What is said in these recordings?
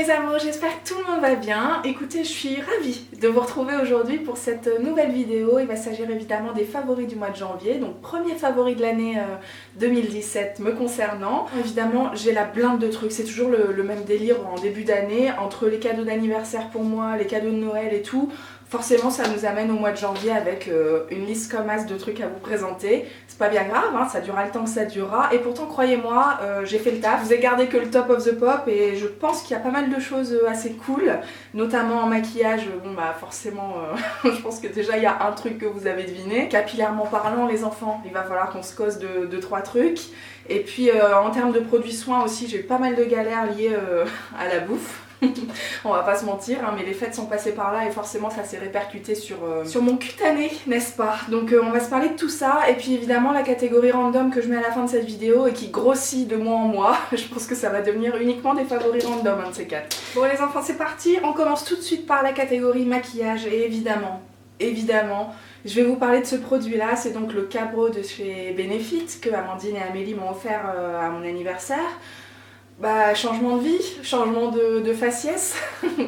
mes amours, j'espère que tout le monde va bien. Écoutez, je suis ravie de vous retrouver aujourd'hui pour cette nouvelle vidéo. Il va s'agir évidemment des favoris du mois de janvier, donc premier favori de l'année 2017 me concernant. Évidemment, j'ai la blinde de trucs, c'est toujours le même délire en début d'année, entre les cadeaux d'anniversaire pour moi, les cadeaux de Noël et tout. Forcément, ça nous amène au mois de janvier avec une liste comme as de trucs à vous présenter. C'est pas bien grave, hein, ça durera le temps que ça durera. Et pourtant, croyez-moi, j'ai fait le taf. Je vous ai gardé que le top of the pop et je pense qu'il y a pas mal de choses assez cool, notamment en maquillage. Bon bah forcément, je pense que déjà il y a un truc que vous avez deviné. Capillairement parlant, les enfants, il va falloir qu'on se cause de 3 trucs. Et puis en termes de produits soins aussi, j'ai eu pas mal de galères liées à la bouffe. On va pas se mentir, hein, mais les fêtes sont passées par là et forcément ça s'est répercuté sur mon cutané, n'est-ce pas? Donc on va se parler de tout ça et puis évidemment la catégorie random que je mets à la fin de cette vidéo et qui grossit de mois en mois. Je pense que ça va devenir uniquement des favoris random, un de ces quatre. Bon les enfants, c'est parti, on commence tout de suite par la catégorie maquillage et évidemment, je vais vous parler de ce produit là, c'est donc le Cabro de chez Benefit que Amandine et Amélie m'ont offert à mon anniversaire. Bah, changement de vie, changement de faciès,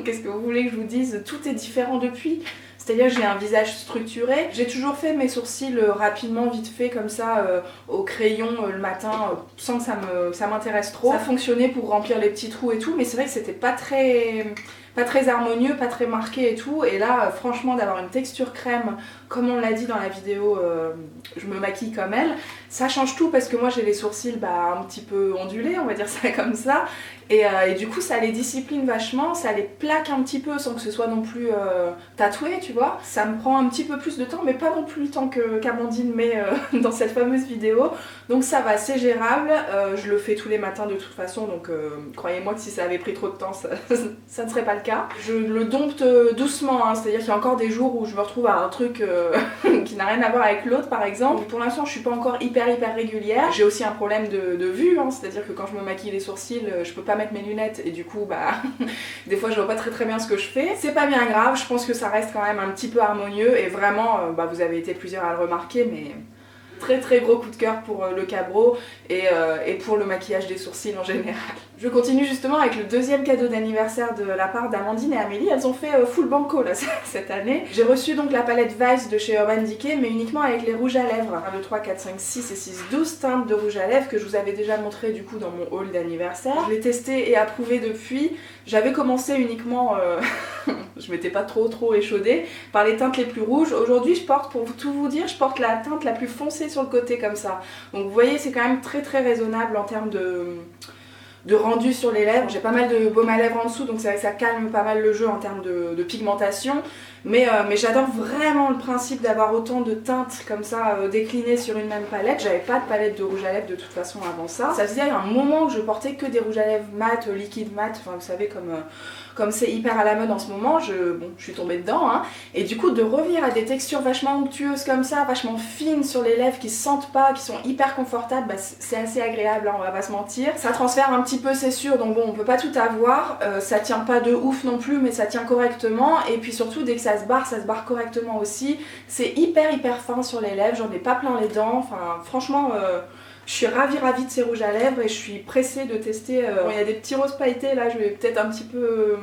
qu'est-ce que vous voulez que je vous dise, tout est différent depuis. C'est-à-dire j'ai un visage structuré, j'ai toujours fait mes sourcils rapidement, vite fait, comme ça, au crayon le matin, sans que ça m'intéresse trop. Ça fonctionnait pour remplir les petits trous et tout, mais c'est vrai que c'était pas très harmonieux, pas très marqué et tout. Et là, franchement, d'avoir une texture crème, comme on l'a dit dans la vidéo, je me maquille comme elle, ça change tout parce que moi j'ai les sourcils un petit peu ondulés, on va dire ça comme ça. Et du coup ça les discipline vachement, ça les plaque un petit peu sans que ce soit non plus tatoué, tu vois. Ça me prend un petit peu plus de temps, mais pas non plus le temps qu'Amandine met dans cette fameuse vidéo. Donc ça va, c'est gérable, je le fais tous les matins de toute façon, donc croyez-moi que si ça avait pris trop de temps, ça ne serait pas le cas. Je le dompte doucement, hein, c'est-à-dire qu'il y a encore des jours où je me retrouve à un truc qui n'a rien à voir avec l'autre par exemple. Donc, pour l'instant je suis pas encore hyper régulière. J'ai aussi un problème de vue, hein, c'est-à-dire que quand je me maquille les sourcils, je peux pas mettre mes lunettes et du coup des fois je vois pas très bien ce que je fais. C'est pas bien grave, je pense que ça reste quand même un petit peu harmonieux et vraiment vous avez été plusieurs à le remarquer, mais très gros coup de cœur pour le Cabro et pour le maquillage des sourcils en général. Je continue justement avec le deuxième cadeau d'anniversaire de la part d'Amandine et Amélie. Elles ont fait full banco là, cette année. J'ai reçu donc la palette Vice de chez Urban Decay, mais uniquement avec les rouges à lèvres. 1, 2, 3, 4, 5, 6 et 6, 12 teintes de rouge à lèvres que je vous avais déjà montré du coup dans mon haul d'anniversaire. Je l'ai testé et approuvé depuis. J'avais commencé uniquement, je m'étais pas trop échaudée, par les teintes les plus rouges. Aujourd'hui je porte, pour tout vous dire, je porte la teinte la plus foncée sur le côté comme ça. Donc vous voyez, c'est quand même très raisonnable en termes de rendu sur les lèvres. J'ai pas mal de baume à lèvres en dessous, donc c'est vrai que ça calme pas mal le jeu en termes de pigmentation. Mais j'adore vraiment le principe d'avoir autant de teintes comme ça déclinées sur une même palette. J'avais pas de palette de rouge à lèvres de toute façon avant ça. Ça faisait un moment que je portais que des rouges à lèvres mat, liquide mat, enfin vous savez comme c'est hyper à la mode en ce moment, je suis tombée dedans, hein. Et du coup de revenir à des textures vachement onctueuses comme ça, vachement fines sur les lèvres, qui se sentent pas, qui sont hyper confortables, c'est assez agréable, hein, on va pas se mentir. Ça transfère un petit peu, c'est sûr, donc bon, on peut pas tout avoir, ça tient pas de ouf non plus, mais ça tient correctement, et puis surtout dès que ça se barre correctement aussi. C'est hyper fin sur les lèvres, j'en ai pas plein les dents, enfin franchement je suis ravie de ces rouges à lèvres et je suis pressée de tester. Bon, il y a des petits roses pailletés là, je vais peut-être un petit peu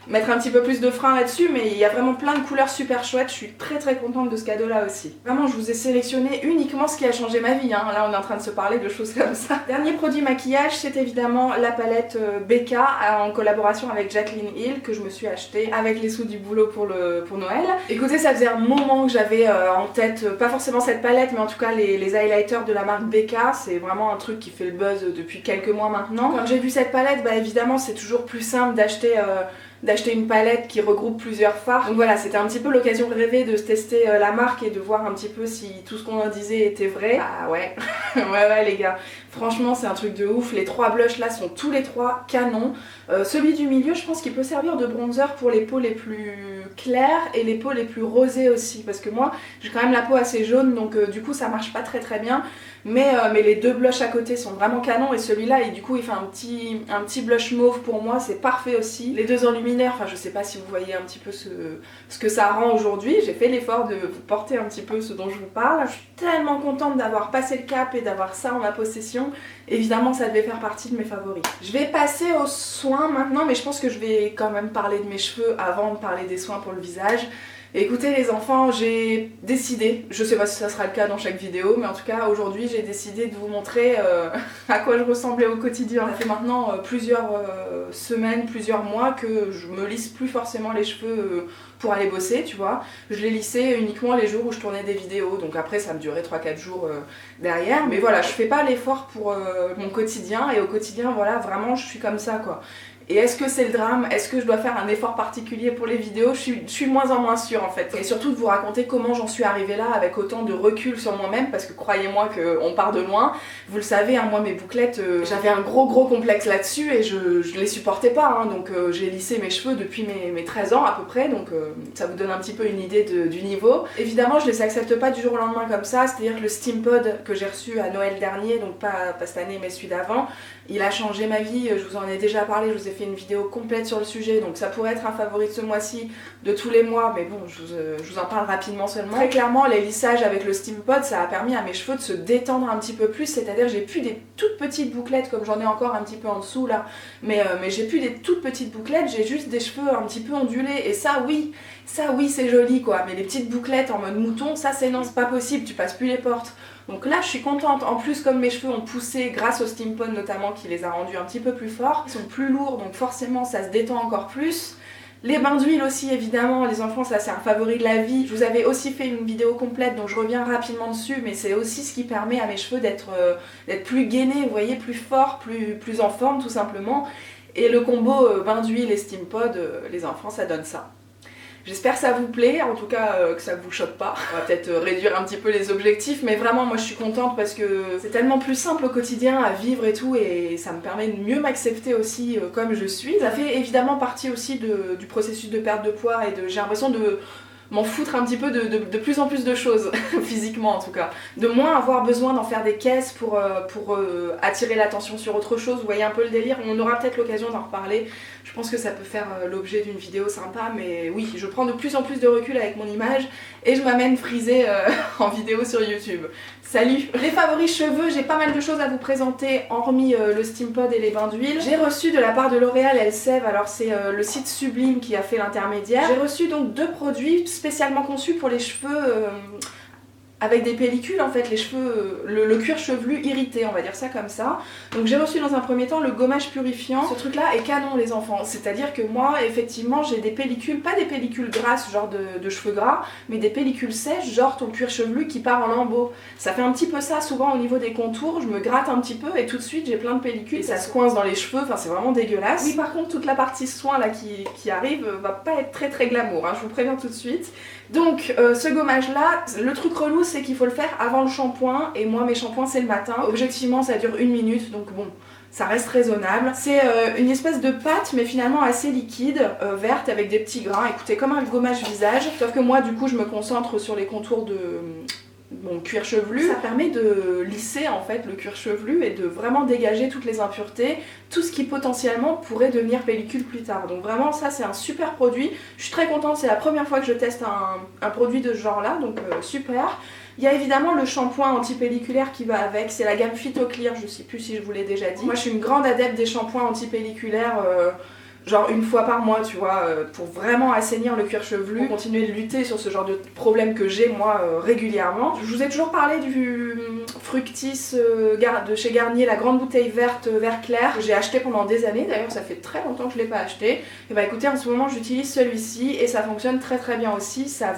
mettre un petit peu plus de frein là-dessus, mais il y a vraiment plein de couleurs super chouettes. Je suis très contente de ce cadeau là aussi. Vraiment, je vous ai sélectionné uniquement ce qui a changé ma vie, hein. Là on est en train de se parler de choses comme ça. Dernier produit maquillage, c'est évidemment la palette BK en collaboration avec Jaclyn Hill que je me suis achetée avec les sous du boulot pour Noël. Écoutez, ça faisait un moment que j'avais en tête, pas forcément cette palette, mais en tout cas les highlighters de la marque BK. C'est vraiment un truc qui fait le buzz depuis quelques mois maintenant. Quand j'ai vu cette palette, évidemment c'est toujours plus simple d'acheter une palette qui regroupe plusieurs fards. Donc voilà, c'était un petit peu l'occasion rêvée de tester la marque et de voir un petit peu si tout ce qu'on en disait était vrai. Ah ouais, ouais les gars, franchement c'est un truc de ouf. Les 3 blushs là sont tous les 3 canons. Celui du milieu, je pense qu'il peut servir de bronzer pour les peaux les plus claires et les peaux les plus rosées aussi, parce que moi j'ai quand même la peau assez jaune, donc du coup ça marche pas très bien. Mais les 2 blushs à côté sont vraiment canons, et celui-là, et du coup il fait un petit blush mauve pour moi, c'est parfait aussi. Les 2 enluminés luminaire, enfin je sais pas si vous voyez un petit peu ce que ça rend aujourd'hui. J'ai fait l'effort de vous porter un petit peu ce dont je vous parle. Je suis tellement contente d'avoir passé le cap et d'avoir ça en ma possession. Évidemment ça devait faire partie de mes favoris. Je vais passer aux soins maintenant, mais je pense que je vais quand même parler de mes cheveux avant de parler des soins pour le visage. Écoutez les enfants, j'ai décidé, je sais pas si ça sera le cas dans chaque vidéo, mais en tout cas aujourd'hui j'ai décidé de vous montrer à quoi je ressemblais au quotidien. Ça fait maintenant plusieurs semaines, plusieurs mois que je me lisse plus forcément les cheveux pour aller bosser, tu vois. Je les lissais uniquement les jours où je tournais des vidéos, donc après ça me durait 3-4 jours derrière. Mais voilà, je fais pas l'effort pour mon quotidien, et au quotidien, voilà, vraiment je suis comme ça quoi. Et est-ce que c'est le drame? Est-ce que je dois faire un effort particulier pour les vidéos? Je suis de moins en moins sûre en fait. Et surtout de vous raconter comment j'en suis arrivée là avec autant de recul sur moi-même, parce que croyez-moi qu'on part de loin. Vous le savez, hein, moi mes bouclettes, j'avais un gros complexe là-dessus et je les supportais pas. Hein, donc j'ai lissé mes cheveux depuis mes 13 ans à peu près, donc ça vous donne un petit peu une idée du niveau. Évidemment je les accepte pas du jour au lendemain comme ça, c'est-à-dire que le Steampod que j'ai reçu à Noël dernier, donc pas cette année mais celui d'avant, il a changé ma vie, je vous en ai déjà parlé, je vous ai fait une vidéo complète sur le sujet, donc ça pourrait être un favori de ce mois-ci, de tous les mois, mais bon, je vous en parle rapidement seulement. Très clairement, les lissages avec le Steampod, ça a permis à mes cheveux de se détendre un petit peu plus, c'est-à-dire j'ai plus des toutes petites bouclettes, comme j'en ai encore un petit peu en dessous là, mais j'ai plus des toutes petites bouclettes, j'ai juste des cheveux un petit peu ondulés, et ça oui c'est joli quoi, mais les petites bouclettes en mode mouton, ça c'est non, c'est pas possible, tu passes plus les portes. Donc là je suis contente, en plus comme mes cheveux ont poussé grâce au Steampod notamment qui les a rendus un petit peu plus forts, ils sont plus lourds donc forcément ça se détend encore plus. Les bains d'huile aussi évidemment, les enfants ça c'est un favori de la vie. Je vous avais aussi fait une vidéo complète donc je reviens rapidement dessus, mais c'est aussi ce qui permet à mes cheveux d'être plus gainés, vous voyez, plus forts, plus en forme tout simplement. Et le combo bain d'huile et Steampod, les enfants ça donne ça. J'espère que ça vous plaît, en tout cas que ça vous choque pas. On va peut-être réduire un petit peu les objectifs, mais vraiment moi je suis contente parce que c'est tellement plus simple au quotidien à vivre et tout, et ça me permet de mieux m'accepter aussi comme je suis. Ça fait évidemment partie aussi du processus de perte de poids et j'ai l'impression de m'en foutre un petit peu de plus en plus de choses, physiquement en tout cas. De moins avoir besoin d'en faire des caisses pour attirer l'attention sur autre chose, vous voyez un peu le délire, on aura peut-être l'occasion d'en reparler. Je pense que ça peut faire l'objet d'une vidéo sympa, mais oui, je prends de plus en plus de recul avec mon image et je m'amène frisée en vidéo sur YouTube. Salut! Les favoris cheveux, j'ai pas mal de choses à vous présenter, hormis le Steampod et les bains d'huile. J'ai reçu de la part de L'Oréal Elseve, alors c'est le site Sublime qui a fait l'intermédiaire. J'ai reçu donc 2 produits spécialement conçus pour les cheveux avec des pellicules en fait, les cheveux, le cuir chevelu irrité, on va dire ça comme ça. Donc j'ai reçu dans un premier temps le gommage purifiant. Ce truc là est canon les enfants, c'est-à-dire que moi effectivement j'ai des pellicules, pas des pellicules grasses genre de cheveux gras, mais des pellicules sèches genre ton cuir chevelu qui part en lambeaux. Ça fait un petit peu ça souvent au niveau des contours, je me gratte un petit peu et tout de suite j'ai plein de pellicules et ça se coince dans les cheveux, enfin c'est vraiment dégueulasse. Oui par contre toute la partie soin là qui arrive va pas être très glamour, hein, je vous préviens tout de suite. Donc ce gommage là, le truc relou c'est qu'il faut le faire avant le shampoing, et moi mes shampoings c'est le matin. Objectivement ça dure 1 minute, donc bon, ça reste raisonnable. C'est une espèce de pâte mais finalement assez liquide, verte avec des petits grains, écoutez comme un gommage visage, sauf que moi du coup je me concentre sur les contours de mon cuir chevelu. Ça permet de lisser en fait le cuir chevelu et de vraiment dégager toutes les impuretés, tout ce qui potentiellement pourrait devenir pellicule plus tard. Donc vraiment ça c'est un super produit, je suis très contente, c'est la première fois que je teste un produit de ce genre là, donc super. Il y a évidemment le shampoing antipelliculaire qui va avec, c'est la gamme Phytoclear, je sais plus si je vous l'ai déjà dit. Moi je suis une grande adepte des shampoings antipelliculaires, genre 1 fois par mois tu vois, pour vraiment assainir le cuir chevelu, pour continuer de lutter sur ce genre de problème que j'ai moi régulièrement. Je vous ai toujours parlé du Fructis de chez Garnier, la grande bouteille verte vert clair, que j'ai acheté pendant des années, d'ailleurs ça fait très longtemps que je ne l'ai pas acheté. Et bah écoutez, en ce moment j'utilise celui-ci et ça fonctionne très bien aussi, ça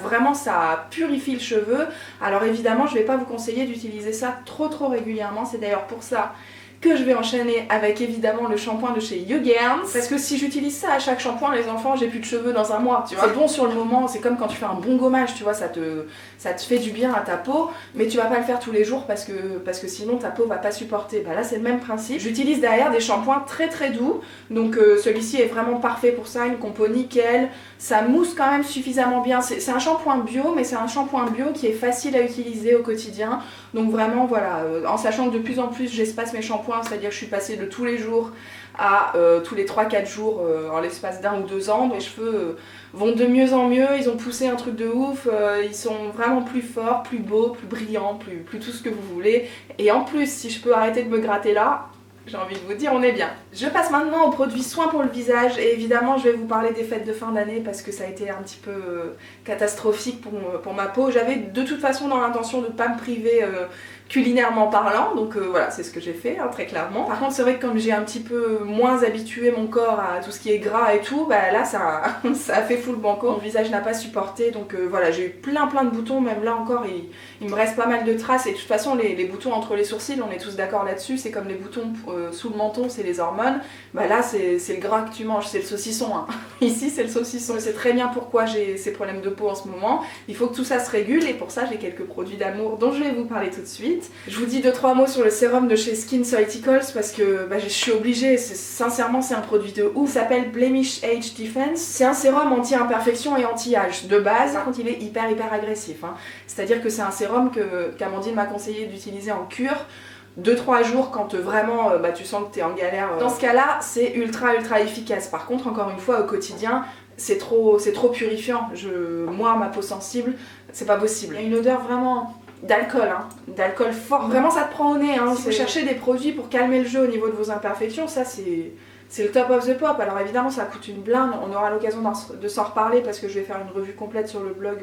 purifie le cheveu. Alors évidemment je ne vais pas vous conseiller d'utiliser ça trop régulièrement, c'est d'ailleurs pour ça que je vais enchaîner avec évidemment le shampoing de chez Yogerns, parce que si j'utilise ça à chaque shampoing, les enfants, j'ai plus de cheveux dans un mois, tu vois. C'est bon sur le moment, c'est comme quand tu fais un bon gommage, tu vois, ça te fait du bien à ta peau, mais tu vas pas le faire tous les jours parce que sinon ta peau va pas supporter. Bah là c'est le même principe. J'utilise derrière des shampoings très doux, donc celui-ci est vraiment parfait pour ça, une compo nickel, ça mousse quand même suffisamment bien. C'est un shampoing bio, mais c'est un shampoing bio qui est facile à utiliser au quotidien, donc vraiment voilà, en sachant que de plus en plus j'espace mes shampoings point, c'est-à-dire que je suis passée de tous les jours à tous les 3-4 jours en l'espace d'1 ou 2 ans. Mes cheveux vont de mieux en mieux, ils ont poussé un truc de ouf, ils sont vraiment plus forts, plus beaux, plus brillants, plus tout ce que vous voulez. Et en plus, si je peux arrêter de me gratter là, j'ai envie de vous dire, on est bien. Je passe maintenant aux produits soins pour le visage et évidemment je vais vous parler des fêtes de fin d'année parce que ça a été un petit peu catastrophique pour ma peau. J'avais de toute façon dans l'intention de ne pas me priver culinairement parlant, donc voilà, c'est ce que j'ai fait, hein, très clairement. Par contre, c'est vrai que comme j'ai un petit peu moins habitué mon corps à tout ce qui est gras et tout, bah là ça a fait full banco. Mon visage n'a pas supporté, donc voilà, j'ai eu plein de boutons, même là encore il me reste pas mal de traces et de toute façon les boutons entre les sourcils, on est tous d'accord là-dessus, c'est comme les boutons sous le menton, c'est les hormones. Bah là c'est le gras que tu manges, c'est le saucisson, hein. Ici c'est le saucisson. Je sais très bien pourquoi j'ai ces problèmes de peau en ce moment, il faut que tout ça se régule et pour ça j'ai quelques produits d'amour dont je vais vous parler tout de suite. Je vous dis 2-3 mots sur le sérum de chez SkinCeuticals parce que je suis obligée, sincèrement c'est un produit de ouf. Il s'appelle Blemish Age Defense. C'est un sérum anti-imperfection et anti-âge de base. Par contre il est hyper agressif, hein. C'est-à-dire que c'est un sérum qu'Amandine m'a conseillé d'utiliser en cure 2-3 jours quand vraiment tu sens que tu es en galère. Dans ce cas-là, c'est ultra efficace. Par contre, encore une fois, au quotidien, c'est trop purifiant. Moi, ma peau sensible, c'est pas possible. Il y a une odeur vraiment d'alcool, hein, d'alcool fort. Vraiment, ça te prend au nez. Hein. Si vous cherchez des produits pour calmer le jeu au niveau de vos imperfections, ça c'est le top of the pop. Alors évidemment, ça coûte une blinde. On aura l'occasion de s'en reparler parce que je vais faire une revue complète sur le blog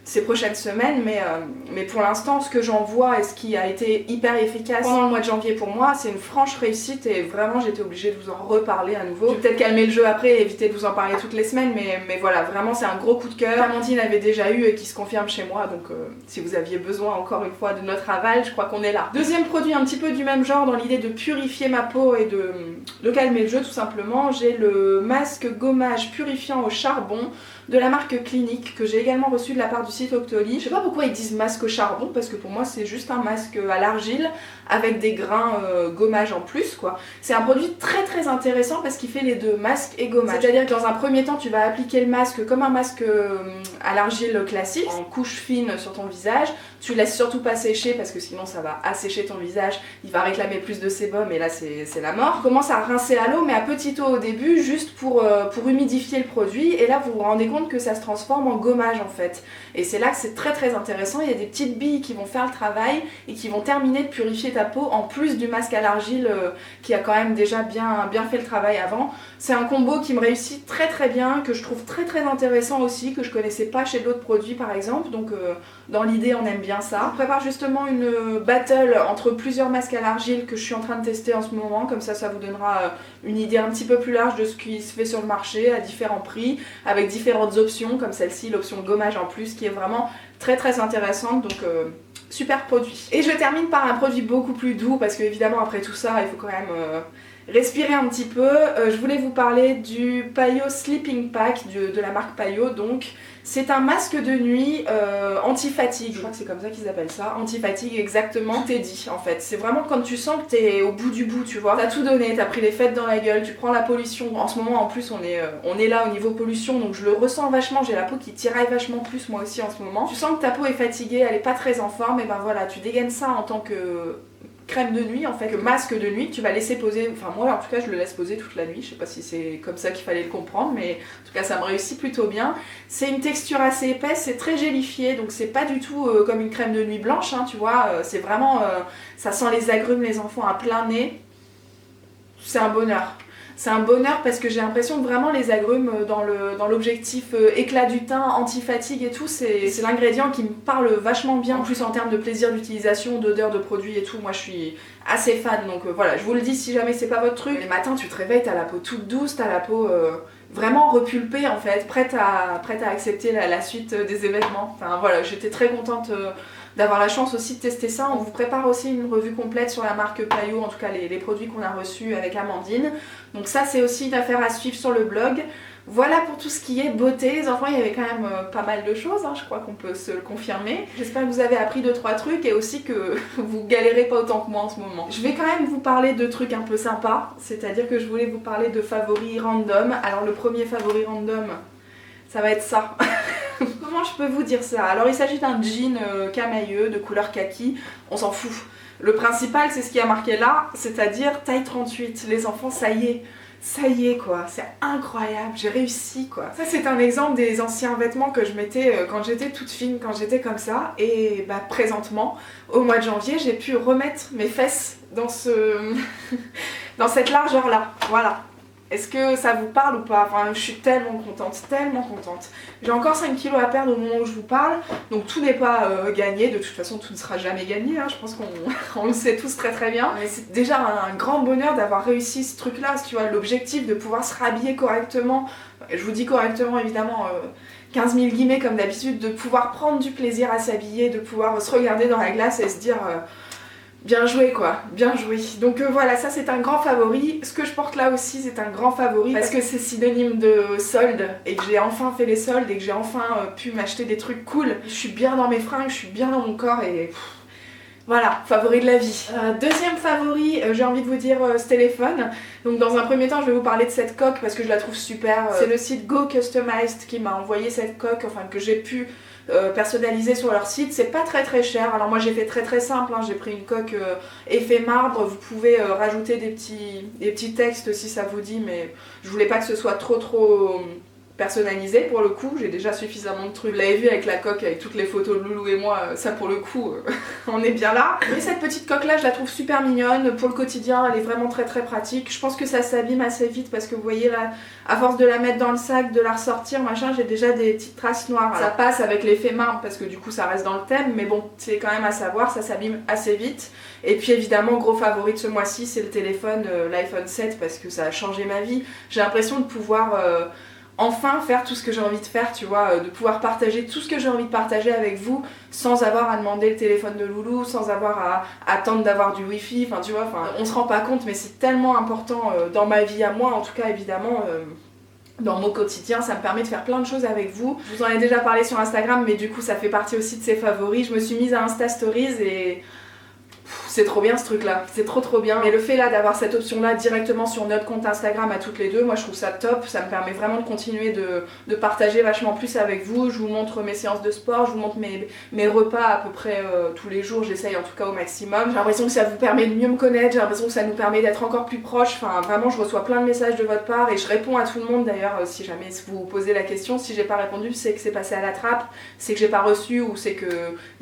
ces prochaines semaines, mais pour l'instant ce que j'en vois et ce qui a été hyper efficace pendant le mois de janvier pour moi, c'est une franche réussite et vraiment j'étais obligée de vous en reparler à nouveau. Je vais peut-être calmer le jeu après et éviter de vous en parler toutes les semaines, mais voilà, vraiment c'est un gros coup de cœur. Amandine avait déjà eu et qui se confirme chez moi, donc si vous aviez besoin encore une fois de notre aval, je crois qu'on est là. Deuxième produit un petit peu du même genre dans l'idée de purifier ma peau et de calmer le jeu tout simplement, j'ai le masque gommage purifiant au charbon de la marque Clinique que j'ai également reçu de la part du site Octoly. Je sais pas pourquoi ils disent masque au charbon parce que pour moi c'est juste un masque à l'argile avec des grains gommage en plus quoi. C'est un produit très intéressant parce qu'il fait les deux, masque et gommage. C'est-à-dire que dans un premier temps tu vas appliquer le masque comme un masque à l'argile classique en couche fine sur ton visage. Tu laisses surtout pas sécher parce que sinon ça va assécher ton visage, il va réclamer plus de sébum et là c'est la mort. Tu commences à rincer à l'eau mais à petite eau au début juste pour humidifier le produit et là vous vous rendez compte que ça se transforme en gommage en fait. Et c'est là que c'est très intéressant, il y a des petites billes qui vont faire le travail et qui vont terminer de purifier ta peau en plus du masque à l'argile qui a quand même déjà bien fait le travail avant. C'est un combo qui me réussit très bien, que je trouve très intéressant aussi, que je connaissais pas chez d'autres produits par exemple, donc dans l'idée on aime bien ça. Je prépare justement une battle entre plusieurs masques à l'argile que je suis en train de tester en ce moment, comme ça vous donnera une idée un petit peu plus large de ce qui se fait sur le marché à différents prix, avec différentes options comme celle-ci, l'option gommage en plus qui est vraiment très intéressante, donc super produit. Et je termine par un produit beaucoup plus doux parce que évidemment après tout ça il faut quand même respirer un petit peu. Je voulais vous parler du Payo Sleeping Pack de la marque Payo. Donc c'est un masque de nuit anti-fatigue, je crois que c'est comme ça qu'ils appellent ça, anti-fatigue exactement. T'es dit en fait, c'est vraiment quand tu sens que t'es au bout du bout, tu vois, t'as tout donné, t'as pris les fêtes dans la gueule, tu prends la pollution. En ce moment en plus on est là au niveau pollution, donc je le ressens vachement, j'ai la peau qui tiraille vachement plus moi aussi en ce moment. Tu sens que ta peau est fatiguée, elle est pas très en forme, et ben voilà, tu dégaines ça en tant que crème de nuit en fait, que masque de nuit que tu vas laisser poser, enfin moi en tout cas je le laisse poser toute la nuit, je sais pas si c'est comme ça qu'il fallait le comprendre, mais en tout cas ça me réussit plutôt bien. C'est une texture assez épaisse, c'est très gélifié, donc c'est pas du tout comme une crème de nuit blanche, hein, tu vois, c'est vraiment, ça sent les agrumes, les enfants à plein nez, c'est un bonheur. C'est un bonheur parce que j'ai l'impression que vraiment les agrumes dans l'objectif éclat du teint, anti-fatigue et tout, c'est l'ingrédient qui me parle vachement bien. En plus en termes de plaisir d'utilisation, d'odeur de produit et tout, moi je suis assez fan. Donc voilà, je vous le dis si jamais c'est pas votre truc. Les matins tu te réveilles, t'as la peau toute douce, t'as la peau vraiment repulpée en fait, prête à accepter la suite des événements. Enfin voilà, j'étais très contente d'avoir la chance aussi de tester ça. On vous prépare aussi une revue complète sur la marque Payo, en tout cas les produits qu'on a reçus avec Amandine. Donc ça c'est aussi une affaire à suivre sur le blog. Voilà pour tout ce qui est beauté. Les enfants, il y avait quand même pas mal de choses, hein, je crois qu'on peut se le confirmer. J'espère que vous avez appris 2-3 trucs et aussi que vous galérez pas autant que moi en ce moment. Je vais quand même vous parler de trucs un peu sympas, c'est-à-dire que je voulais vous parler de favoris random. Alors le premier favori random, ça va être ça. Comment je peux vous dire ça? Alors il s'agit d'un jean camailleux de couleur kaki, on s'en fout. Le principal, c'est ce qui a marqué là, c'est-à-dire taille 38. Les enfants, ça y est quoi, c'est incroyable, j'ai réussi quoi. Ça c'est un exemple des anciens vêtements que je mettais quand j'étais toute fine, quand j'étais comme ça, et bah présentement, au mois de janvier, j'ai pu remettre mes fesses dans dans cette largeur là, voilà. Est-ce que ça vous parle ou pas? Enfin, je suis tellement contente, tellement contente. J'ai encore 5 kilos à perdre au moment où je vous parle, donc tout n'est pas gagné. De toute façon, tout ne sera jamais gagné, hein. Je pense qu'on le sait tous très très bien. Mais c'est déjà un grand bonheur d'avoir réussi ce truc-là, tu vois, l'objectif de pouvoir se rhabiller correctement. Je vous dis correctement, évidemment, 15 000 guillemets comme d'habitude, de pouvoir prendre du plaisir à s'habiller, de pouvoir se regarder dans la glace et se dire... bien joué quoi, bien joué. Donc voilà, ça c'est un grand favori. Ce que je porte là aussi c'est un grand favori parce que c'est synonyme de solde et que j'ai enfin fait les soldes et que j'ai enfin pu m'acheter des trucs cool. Je suis bien dans mes fringues, je suis bien dans mon corps et... voilà, favori de la vie. Deuxième favori, j'ai envie de vous dire ce téléphone. Donc dans un premier temps, je vais vous parler de cette coque parce que je la trouve super. C'est le site Go Customized qui m'a envoyé cette coque, enfin que j'ai pu personnaliser sur leur site. C'est pas très très cher. Alors moi j'ai fait très très simple, hein. J'ai pris une coque effet marbre. Vous pouvez rajouter des petits textes si ça vous dit, mais je voulais pas que ce soit trop personnalisé pour le coup, j'ai déjà suffisamment de trucs. Vous l'avez vu avec la coque, avec toutes les photos de Loulou et moi, ça pour le coup, on est bien là. Mais cette petite coque là, je la trouve super mignonne, pour le quotidien, elle est vraiment très très pratique. Je pense que ça s'abîme assez vite parce que vous voyez là, à force de la mettre dans le sac, de la ressortir, machin, j'ai déjà des petites traces noires. Ça passe avec l'effet marbre parce que du coup ça reste dans le thème, mais bon, c'est quand même à savoir, ça s'abîme assez vite. Et puis évidemment, gros favori de ce mois-ci, c'est le téléphone, l'iPhone 7, parce que ça a changé ma vie. J'ai l'impression de pouvoir... enfin faire tout ce que j'ai envie de faire, tu vois, de pouvoir partager tout ce que j'ai envie de partager avec vous sans avoir à demander le téléphone de Loulou, sans avoir à attendre d'avoir du wifi, enfin tu vois, on se rend pas compte mais c'est tellement important dans ma vie à moi en tout cas évidemment. Dans mon quotidien, ça me permet de faire plein de choses avec vous. Je vous en ai déjà parlé sur Instagram mais du coup ça fait partie aussi de ses favoris. Je me suis mise à Insta Stories et... c'est trop bien ce truc là, c'est trop bien. Mais le fait là d'avoir cette option là directement sur notre compte Instagram à toutes les deux, moi je trouve ça top, ça me permet vraiment de continuer de partager vachement plus avec vous. Je vous montre mes séances de sport, je vous montre mes repas à peu près tous les jours, j'essaye en tout cas au maximum. J'ai l'impression que ça vous permet de mieux me connaître, j'ai l'impression que ça nous permet d'être encore plus proches. Enfin vraiment je reçois plein de messages de votre part et je réponds à tout le monde d'ailleurs si jamais vous vous posez la question. Si j'ai pas répondu c'est que c'est passé à la trappe, c'est que j'ai pas reçu ou c'est qu'il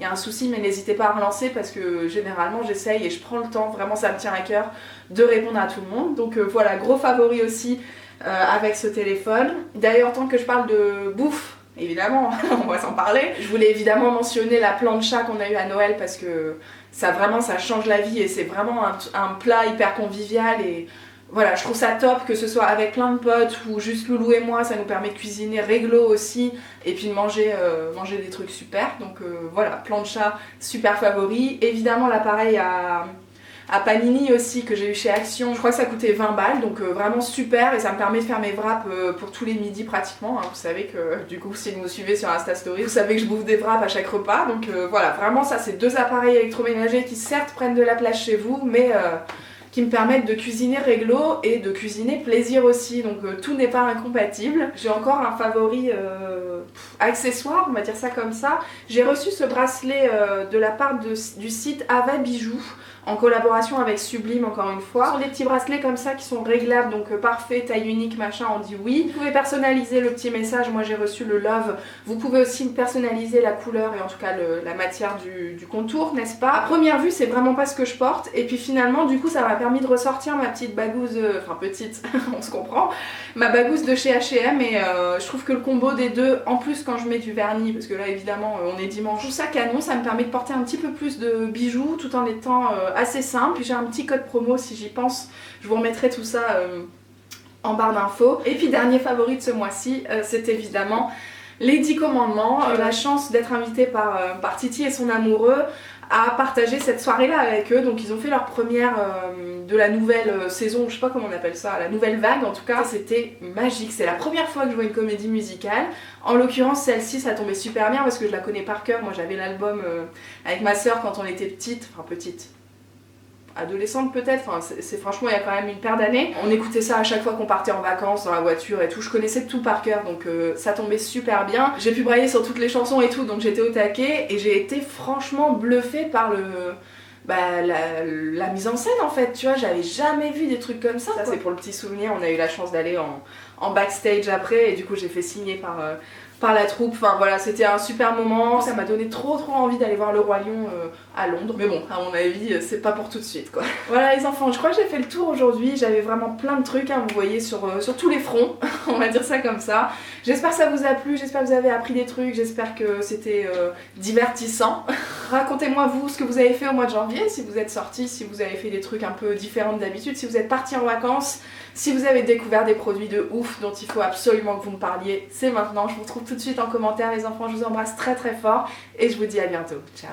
y a un souci, mais n'hésitez pas à relancer parce que généralement j'essaye et je prends le temps, vraiment ça me tient à cœur de répondre à tout le monde. Donc voilà, gros favori aussi avec ce téléphone. D'ailleurs, tant que je parle de bouffe, évidemment, on va s'en parler, je voulais évidemment mentionner la plancha qu'on a eu à Noël parce que ça vraiment ça change la vie et c'est vraiment un plat hyper convivial et voilà, je trouve ça top que ce soit avec plein de potes ou juste Loulou et moi, ça nous permet de cuisiner réglo aussi et puis de manger des trucs super. Donc voilà, plancha, super favori. Évidemment l'appareil à Panini aussi que j'ai eu chez Action, je crois que ça coûtait 20 balles, donc vraiment super et ça me permet de faire mes wraps pour tous les midis pratiquement. Hein. Vous savez que du coup si vous me suivez sur Insta Story, vous savez que je bouffe des wraps à chaque repas. Donc voilà, vraiment ça c'est deux appareils électroménagers qui certes prennent de la place chez vous, mais... qui me permettent de cuisiner réglo et de cuisiner plaisir aussi, donc tout n'est pas incompatible. J'ai encore un favori accessoire, on va dire ça comme ça. J'ai reçu ce bracelet de la part du site Ava Bijoux en collaboration avec Sublime encore une fois. Ce sont des petits bracelets comme ça qui sont réglables, donc parfait, taille unique, machin, on dit oui. Vous pouvez personnaliser le petit message, moi j'ai reçu le love. Vous pouvez aussi personnaliser la couleur et en tout cas la matière du contour, n'est-ce pas? À première vue, c'est vraiment pas ce que je porte et puis finalement du coup ça m'a permis de ressortir ma petite bagousse, enfin petite, on se comprend, ma bagousse de chez H&M et je trouve que le combo des deux, en plus quand je mets du vernis, parce que là évidemment on est dimanche, tout ça canon, ça me permet de porter un petit peu plus de bijoux tout en étant assez simple. Puis j'ai un petit code promo si j'y pense, je vous remettrai tout ça en barre d'infos. Et puis dernier favori de ce mois-ci, c'est évidemment les 10 commandements. J'ai eu la chance d'être invitée par Titi et son amoureux à partager cette soirée-là avec eux. Donc ils ont fait leur première de la nouvelle saison, je sais pas comment on appelle ça, la nouvelle vague en tout cas. C'était magique, c'est la première fois que je vois une comédie musicale. En l'occurrence celle-ci ça tombait super bien parce que je la connais par cœur. Moi j'avais l'album avec ma soeur quand on était petite, enfin petite, adolescente peut-être, enfin, c'est franchement il y a quand même une paire d'années. On écoutait ça à chaque fois qu'on partait en vacances dans la voiture et tout, je connaissais tout par cœur donc ça tombait super bien. J'ai pu brailler sur toutes les chansons et tout donc j'étais au taquet et j'ai été franchement bluffée par la mise en scène en fait, tu vois, j'avais jamais vu des trucs comme ça. Ça c'est pour le petit souvenir, on a eu la chance d'aller en backstage après et du coup j'ai fait signer par la troupe, enfin voilà, c'était un super moment, ça m'a donné trop envie d'aller voir le Roi Lion à Londres, mais bon, à mon avis, c'est pas pour tout de suite quoi. Voilà les enfants, je crois que j'ai fait le tour aujourd'hui, j'avais vraiment plein de trucs, hein, vous voyez, sur tous les fronts, on va dire ça comme ça. J'espère que ça vous a plu, j'espère que vous avez appris des trucs, j'espère que c'était divertissant. Racontez-moi vous ce que vous avez fait au mois de janvier, si vous êtes sortis, si vous avez fait des trucs un peu différents d'habitude, si vous êtes partis en vacances, si vous avez découvert des produits de ouf dont il faut absolument que vous me parliez, c'est maintenant. Je vous retrouve tout de suite en commentaire les enfants, je vous embrasse très fort et je vous dis à bientôt. Ciao.